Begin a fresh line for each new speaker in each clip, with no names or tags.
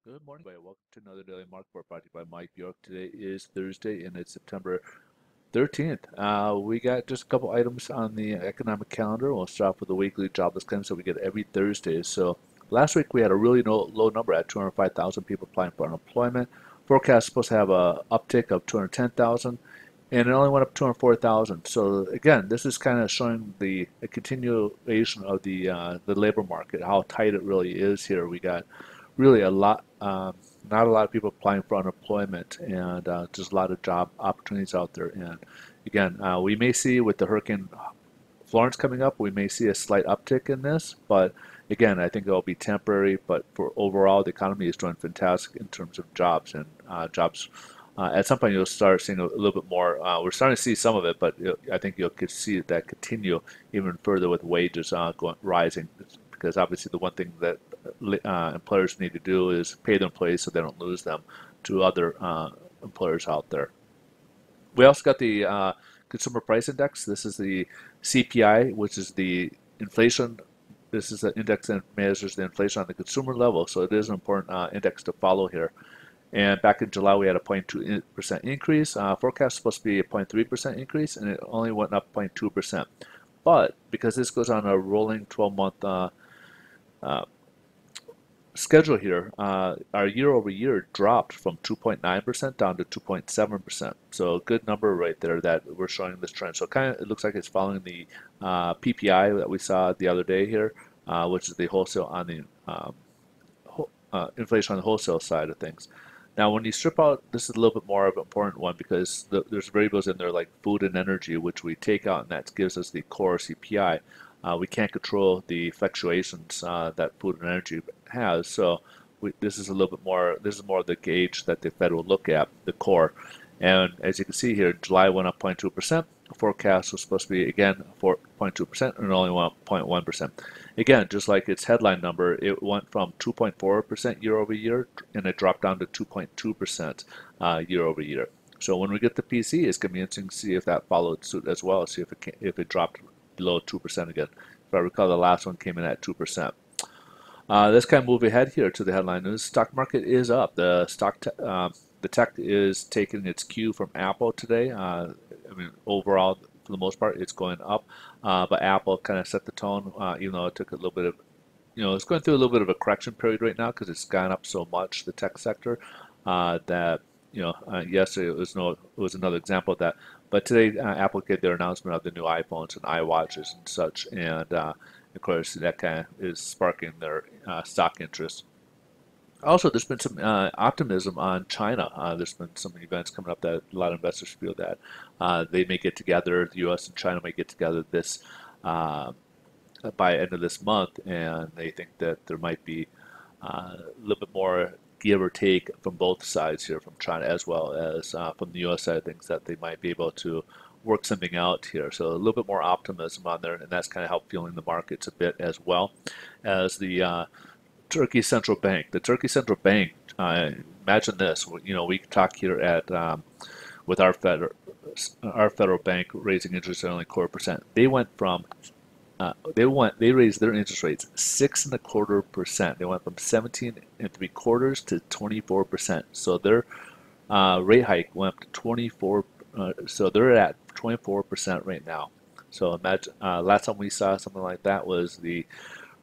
Good morning, everybody. Welcome to another daily market report brought to you by Mike Bjork. Today is Thursday and it's September 13th. We got just a couple items on the economic calendar. We'll start off with the weekly jobless claims that we get every Thursday. So last week we had a really low number at 205,000 people applying for unemployment. Forecast is supposed to have a uptick of 210,000 and it only went up 204,000. So again, this is kind of showing a continuation of the labor market, how tight it really is here. We got really not a lot of people applying for unemployment, and just a lot of job opportunities out there. And again, we may see with the Hurricane Florence coming up, we may see a slight uptick in this, but again, I think it'll be temporary. But for overall, the economy is doing fantastic in terms of jobs and jobs. At some point, you'll start seeing a little bit more. We're starting to see some of it, but I think you'll see that continue even further with wages rising. Because obviously, the one thing that employers need to do is pay their employees so they don't lose them to other employers out there. We also got the Consumer Price Index. This is the CPI, which is the inflation. This is an index that measures the inflation on the consumer level, so it is an important index to follow here. And back in July, we had a 0.2% increase. Forecast is supposed to be a 0.3% increase, and it only went up 0.2%. But because this goes on a rolling 12-month schedule here, our year over year dropped from 2.9% down to 2.7%. So a good number right there that we're showing this trend. So kind of it looks like it's following the PPI that we saw the other day here, which is the wholesale on the inflation on the wholesale side of things. Now, when you strip out, this is a little bit more of an important one because there's variables in there like food and energy, which we take out, and that gives us the core CPI. We can't control the fluctuations that food and energy has, so this is a little bit more. This is more of the gauge that the Fed will look at, the core. And as you can see here, July went up 0.2%. The forecast was supposed to be again 4.2%, and it only went up 0.1%. Again, just like its headline number, it went from 2.4% year over year, and it dropped down to 2.2% year over year. So when we get the PC, it's going to be interesting to see if that followed suit as well. See if it dropped below 2% again. If I recall, the last one came in at 2%. Let's kind of move ahead here to the headline news. Stock market is up. The tech is taking its cue from Apple today. I mean, overall, for the most part, it's going up. But Apple kind of set the tone, even though it took a little bit of, it's going through a little bit of a correction period right now because it's gone up so much, the tech sector, that, yesterday it was another example of that. But today, Apple gave their announcement of the new iPhones and iWatches and such. And of course, that kind of is sparking their stock interest. Also, there's been some optimism on China. There's been some events coming up that a lot of investors feel that they may get together, the U.S. and China may get together this by end of this month, and they think that there might be a little bit more give or take from both sides here, from China as well as from the U.S. side of things, that they might be able to work something out here. So a little bit more optimism on there, and that's kind of helped fueling the markets a bit as well as the Turkey Central Bank. The Turkey Central Bank, imagine this, we talk here at with our federal bank raising interest at only 0.25%. They went from they raised their interest rates 6.25%. They went from 17.75 to 24%. So their rate hike went up to 24. So they're at 24% right now. So imagine last time we saw something like that was the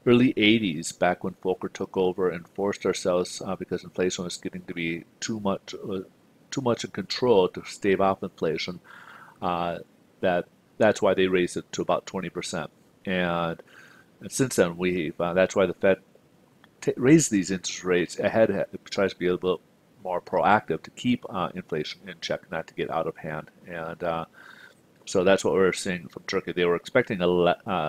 early 80s, back when Volcker took over and forced ourselves because inflation was getting to be too much in control to stave off inflation. That's why they raised it to about 20%. And since then, that's why the Fed raised these interest rates ahead. Tries to be a little bit more proactive to keep inflation in check, not to get out of hand. And so that's what we're seeing from Turkey. They were expecting a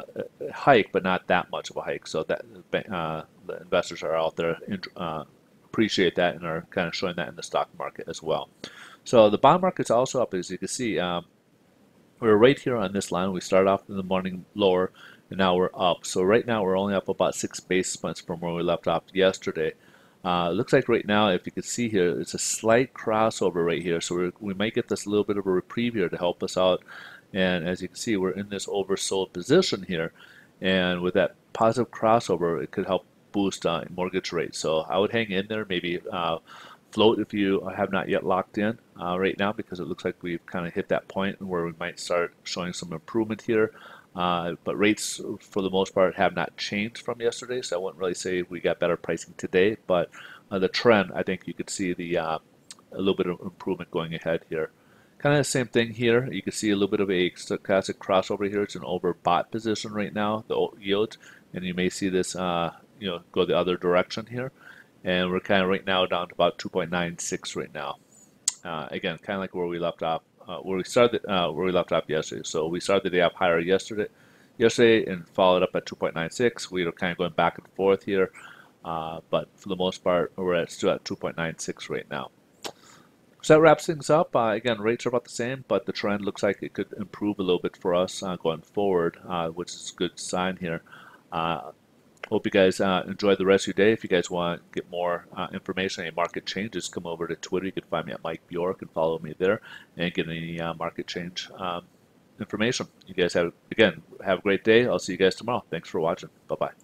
hike, but not that much of a hike. So that the investors are out there appreciate that and are kind of showing that in the stock market as well. So the bond market's also up, as you can see. We're right here on this line. We started off in the morning lower, and now we're up. So right now we're only up about 6 basis points from where we left off yesterday. Looks like right now, if you can see here, it's a slight crossover right here. So we might get this little bit of a reprieve here to help us out. And as you can see, we're in this oversold position here. And with that positive crossover, it could help boost in mortgage rates. So I would hang in there, maybe float if you have not yet locked in right now, because it looks like we've kind of hit that point where we might start showing some improvement here. But rates, for the most part, have not changed from yesterday, so I wouldn't really say we got better pricing today. But the trend, I think you could see a little bit of improvement going ahead here. Kind of the same thing here. You can see a little bit of a stochastic crossover here. It's an overbought position right now, the yield, and you may see this, go the other direction here. And we're kind of right now down to about 2.96 right now. Again, kind of like where we left off, where we left off yesterday. So we started the day up higher yesterday, and followed up at 2.96. We were kind of going back and forth here, but for the most part, we're still at 2.96 right now. So that wraps things up. Again, rates are about the same, but the trend looks like it could improve a little bit for us going forward, which is a good sign here. Hope you guys enjoy the rest of your day. If you guys want to get more information on any market changes, come over to Twitter. You can find me at Mike Bjork and follow me there and get any market change information. You guys have a great day. I'll see you guys tomorrow. Thanks for watching. Bye-bye.